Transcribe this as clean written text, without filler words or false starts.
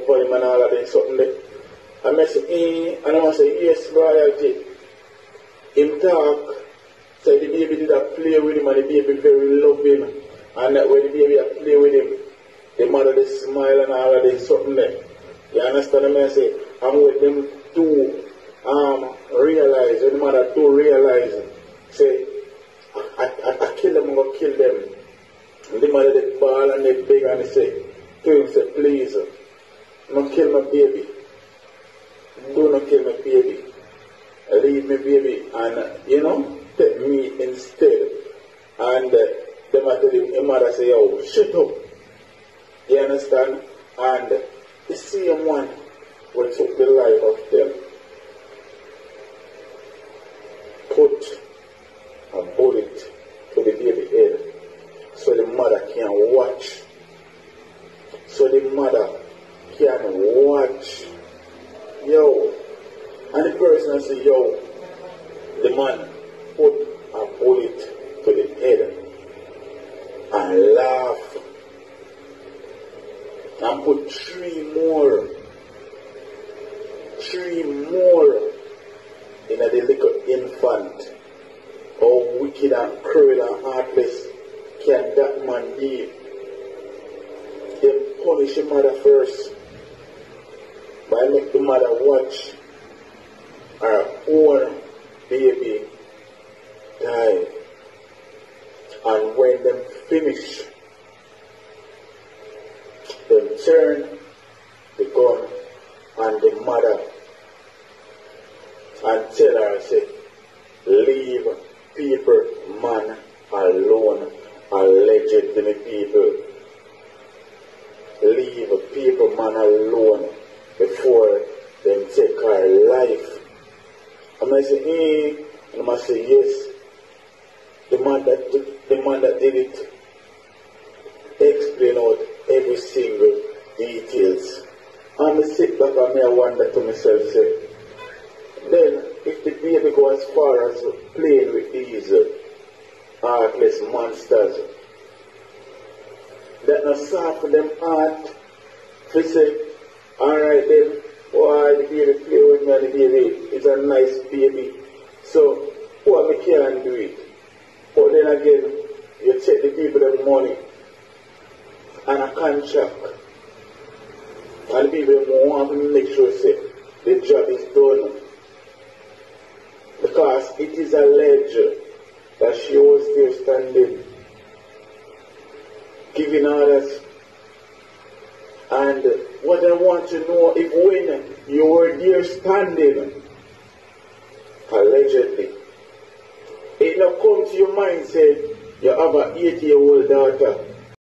upon him and all of them something there. And I say, and I say, yes, royalty. Him talk, so the baby did a play with him and the baby very love him. And that when the baby a play with him, the mother they smile and all of them something there. You understand what I say? And with them two realize, when the mother do realize, say, I kill them, I'm going to kill them. And the mother they ball and they beg and they say, to him, say, please, don't kill my baby. Do not kill my baby. Leave me baby and, take me instead. And the mother say, oh, shut up. You understand? And the same one will took the life of them. Put a bullet to the baby head so the mother can watch. So the mother can watch. Yo. And the person say, yo, the man put a bullet to the head and laugh. And put three more in the little infant. How wicked and cruel and heartless can that man be? They punish the mother first by make the mother watch her own baby die. And when them finish, them turn the gun on the mother and tell her, say, leave people, man, alone, allegedly people. Leave people, man, alone before them take her life. I might say, and I might say, yes. The man that did it explain out every single details. And I sit back and I wonder to myself, say, then if the baby go as far as playing with these heartless monsters, that not soften them heart to say, alright then, why the baby play with me and the baby is a nice baby, so what we can do it. But then again, you take the people the money and a contract, and the people want to make sure say the job is done, because it is alleged that she was there standing giving orders. And what I want to know, if when you were there standing, allegedly, it now come to your mind, say, you have an 8-year-old daughter,